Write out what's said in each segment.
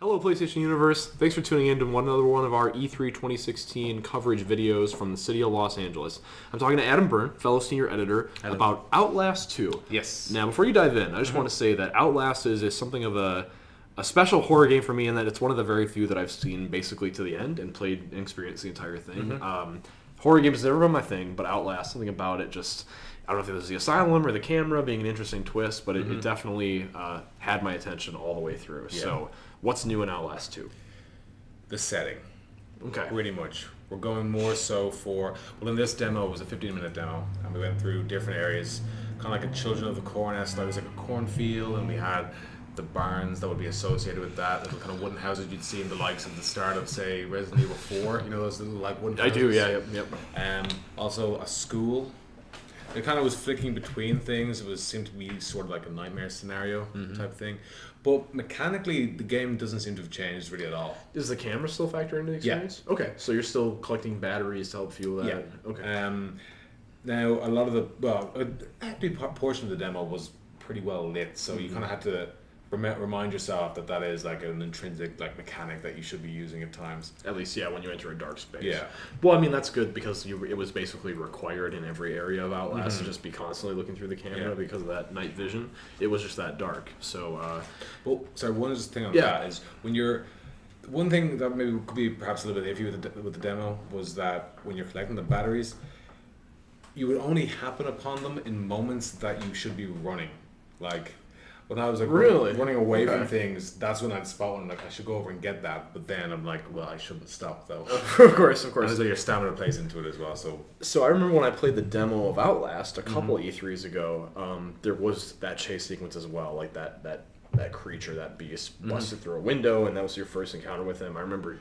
Hello, PlayStation Universe. Thanks for tuning in to another one of our E3 2016 coverage videos from the city of Los Angeles. I'm talking to Adam Byrne, fellow senior editor, about Outlast 2. Yes. Now, before you dive in, I just want to say that Outlast is something of a special horror game for me in that it's one of the very few that I've seen basically to the end and played and experienced the entire thing. Horror games has never been my thing, but Outlast, something about it just... I don't know if it was the asylum or the camera being an interesting twist, but it definitely had my attention all the way through. Yeah. So, what's new in Outlast 2? The setting. Okay. Pretty much. We're going more so for... Well, in this demo, it was a 15-minute demo, and we went through different areas, kind of like a Children of the Corn-esque. It was like a cornfield, and we had the barns that would be associated with that, little kind of wooden houses you'd see in the likes of the start of, say, Resident Evil 4. You know, those little, like, wooden houses? I do, yeah, yep. Also, a school. It kind of was flicking between things. It seemed to be sort of like a nightmare scenario type thing. But mechanically, the game doesn't seem to have changed really at all. Does the camera still factor into the experience? Yeah. Okay, so you're still collecting batteries to help fuel that? Yeah. Okay. Now, a lot of a big portion of the demo was pretty well lit, so you kind of had to remind yourself that is like an intrinsic like mechanic that you should be using at times. At least, yeah, when you enter a dark space. Yeah. Well, I mean, that's good because it was basically required in every area of Outlast to just be constantly looking through the camera because of that night vision. It was just that dark. So, one thing on that is when you're... One thing that maybe could be perhaps a little bit iffy with the demo was that when you're collecting the batteries, you would only happen upon them in moments that you should be running. Like... When I was like running away from things, that's when I'd spot one like I should go over and get that. But then I'm like, well, I shouldn't stop though. Of course. And so your stamina plays into it as well. So I remember when I played the demo of Outlast a couple E3s ago. There was that chase sequence as well, like that creature, that beast busted through a window, and that was your first encounter with him. I remember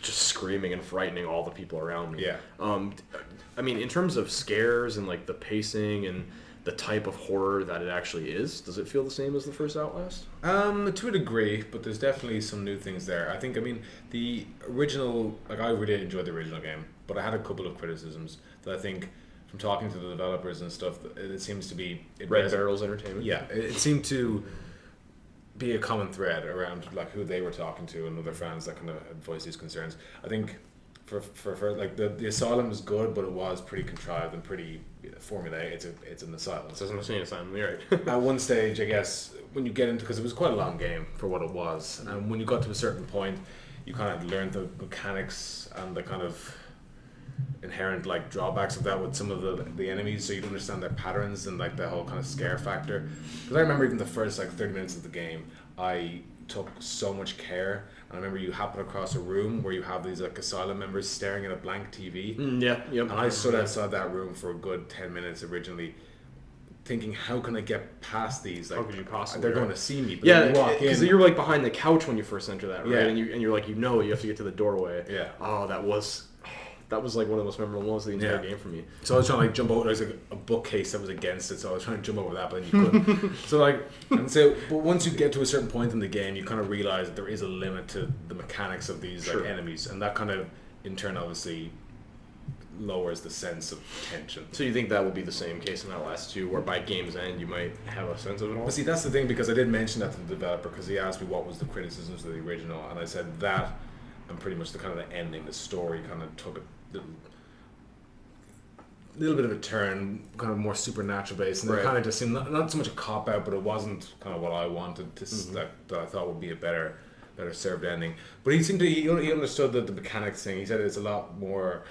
just screaming and frightening all the people around me. Yeah. I mean, in terms of scares and like the pacing and the type of horror that it actually is, does it feel the same as the first Outlast? To a degree, but there's definitely some new things there. I think, the original, like I really enjoyed the original game, but I had a couple of criticisms that I think from talking to the developers and stuff, it seems to be... Red Barrel's Entertainment? Yeah, it seemed to be a common thread around like who they were talking to and other fans that kind of had voiced these concerns. I think for like the asylum was good, but it was pretty contrived and pretty formulaic. It's an asylum. It's an insane asylum. You're right. At one stage, I guess, when you get into, because it was quite a long game for what it was, and when you got to a certain point, you kind of learned the mechanics and the kind of inherent like drawbacks of that with some of the enemies, so you'd understand their patterns and like the whole kind of scare factor. Because I remember even the first like 30 minutes of the game, I took so much care. I remember you happen across a room where you have these like asylum members staring at a blank TV. Yep. And I stood outside that room for a good 10 minutes originally, thinking, how can I get past these? Like, how could you possibly? They're going to see me. But yeah, because you're like behind the couch when you first enter that, right? Yeah. And you're like, you have to get to the doorway. Yeah. Oh, that was like one of the most memorable moments of the entire game for me. So I was trying to like jump over. There was like a bookcase that was against it, so I was trying to jump over that, but then you couldn't. But once you get to a certain point in the game, you kind of realize that there is a limit to the mechanics of these like enemies, and that kind of in turn obviously lowers the sense of tension. So you think that will be the same case in Outlast 2, where by game's end you might have a sense of it all? But see, that's the thing, because I did mention that to the developer, because he asked me what was the criticisms of the original, and I said that, and pretty much the kind of the ending, the story kind of took a little bit of a turn, kind of more supernatural based, and it kind of just seemed not so much a cop out, but it wasn't kind of what I wanted to that I thought would be a better served ending. But he seemed to he understood the mechanics thing. He said it's a lot more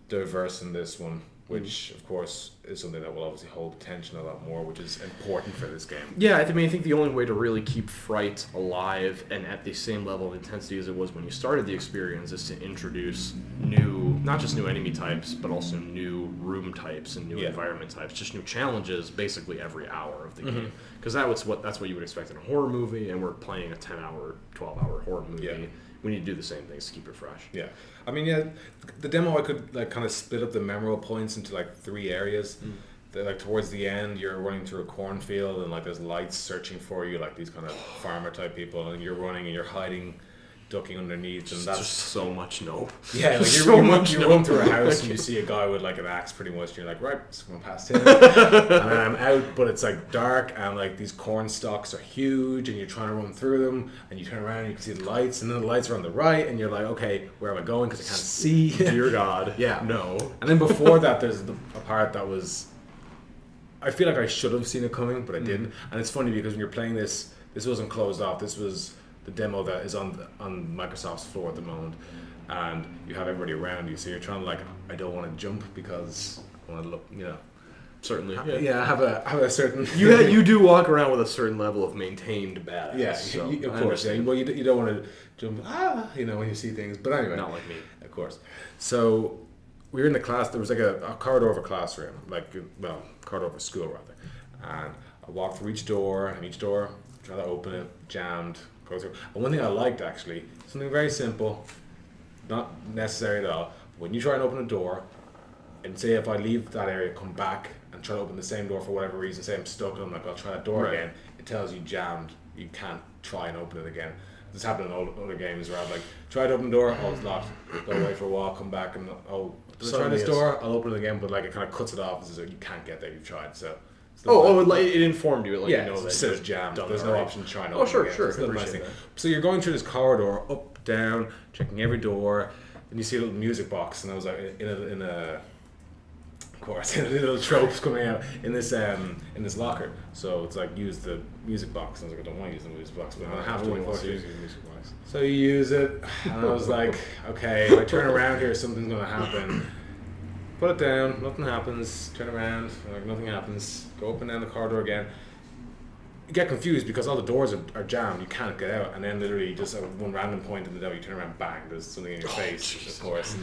diverse in this one, which of course is something that will obviously hold attention a lot more, which is important for this game. Yeah, I think the only way to really keep fright alive and at the same level of intensity as it was when you started the experience is to introduce not just new enemy types, but also new room types and new environment types, just new challenges basically every hour of the game. Because that's what you would expect in a horror movie, and we're playing a 10-hour, 12-hour horror movie. Yeah. We need to do the same things to keep it fresh. Yeah. The demo, I could like kind of split up the memorable points into like 3 areas. Like towards the end, you're running through a cornfield and like there's lights searching for you, like these kind of farmer type people, and you're running and you're hiding ducking underneath, and It's that's just so much nope. yeah, like So you much run through a house and you see a guy with like an axe pretty much, and you're like, right, just going past him. And then I'm out, but it's like dark, and like these corn stalks are huge, and you're trying to run through them, and you turn around and you can see the lights, and then the lights are on the right, and you're like, okay, where am I going? Because I can't see. Dear God. Yeah. No. And then before that, there's a part that was, I feel like I should have seen it coming, but I didn't. And it's funny because when you're playing this wasn't closed off. This was the demo that is on Microsoft's floor at the moment, and you have everybody around you, so you're trying to like, I don't want to jump because I want to look, Certainly. yeah, have a certain You do walk around with a certain level of maintained badass. yeah, so of I course. Yeah, understand. well, you don't want to jump when you see things, but anyway, Not like me. of course. So we were in the class. There was like a corridor of a classroom, corridor of a school rather, and I walked through each door, try to open it, jammed, go through. And one thing I liked actually, something very simple, not necessary at all. When you try and open a door, and say if I leave that area, come back and try to open the same door for whatever reason, say I'm stuck and I'm like, I'll try that door again, it tells you jammed, you can't try and open it again. This happened in all other games where I've like, tried to open the door, oh it's locked, go away for a while, come back and does I try this door? I'll open it again, but like it kind of cuts it off, so you can't get there, you've tried, so. It informed you. It let you know that it says jammed. There's no option to try and open open it. Sure. It's a nice thing. So you're going through this corridor, up, down, checking every door, and you see a little music box, and I was like, in a of course, little tropes coming out in this locker. So it's like, use the music box. And I was like, I don't want to use the music box, but I have to. So you use it, and I was like, okay, if I turn around here, something's going to happen. Put it down, nothing happens, turn around, like nothing happens, go up and down the corridor again. You get confused because all the doors are jammed, you can't get out, and then literally just at one random point in the door you turn around, bang, there's something in your face, of course.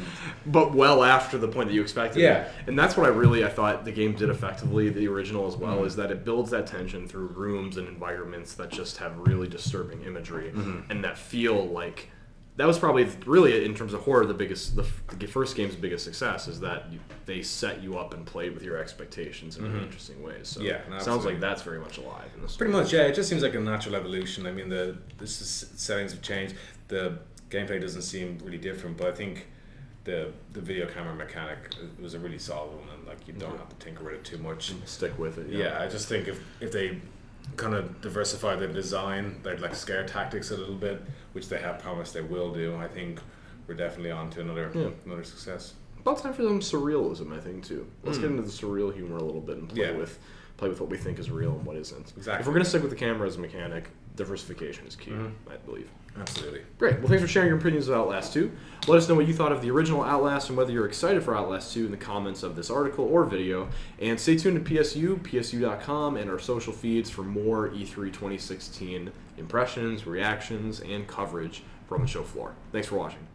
But well after the point that you expected. Yeah. And that's what I thought the game did effectively, the original as well, is that it builds that tension through rooms and environments that just have really disturbing imagery and that feel like. That was probably really, in terms of horror, the first game's biggest success is that they set you up and played with your expectations in really interesting ways. So yeah, it sounds like that's very much alive in this. Pretty much, yeah. It just seems like a natural evolution. I mean, the settings have changed. The gameplay doesn't seem really different, but I think the video camera mechanic was a really solid one, and like you don't have to tinker with it too much. Stick with it. Yeah, I just think if they kind of diversify their design, they'd like scare tactics a little bit, which they have promised they will do. I think we're definitely on to another success. About time for some surrealism, I think, too. Let's get into the surreal humor a little bit and play with what we think is real and what isn't. Exactly. If we're going to stick with the camera as a mechanic, diversification is key, I believe. Absolutely. Great. Well, thanks for sharing your opinions of Outlast 2. Let us know what you thought of the original Outlast and whether you're excited for Outlast 2 in the comments of this article or video. And stay tuned to PSU, PSU.com, and our social feeds for more E3 2016 impressions, reactions, and coverage from the show floor. Thanks for watching.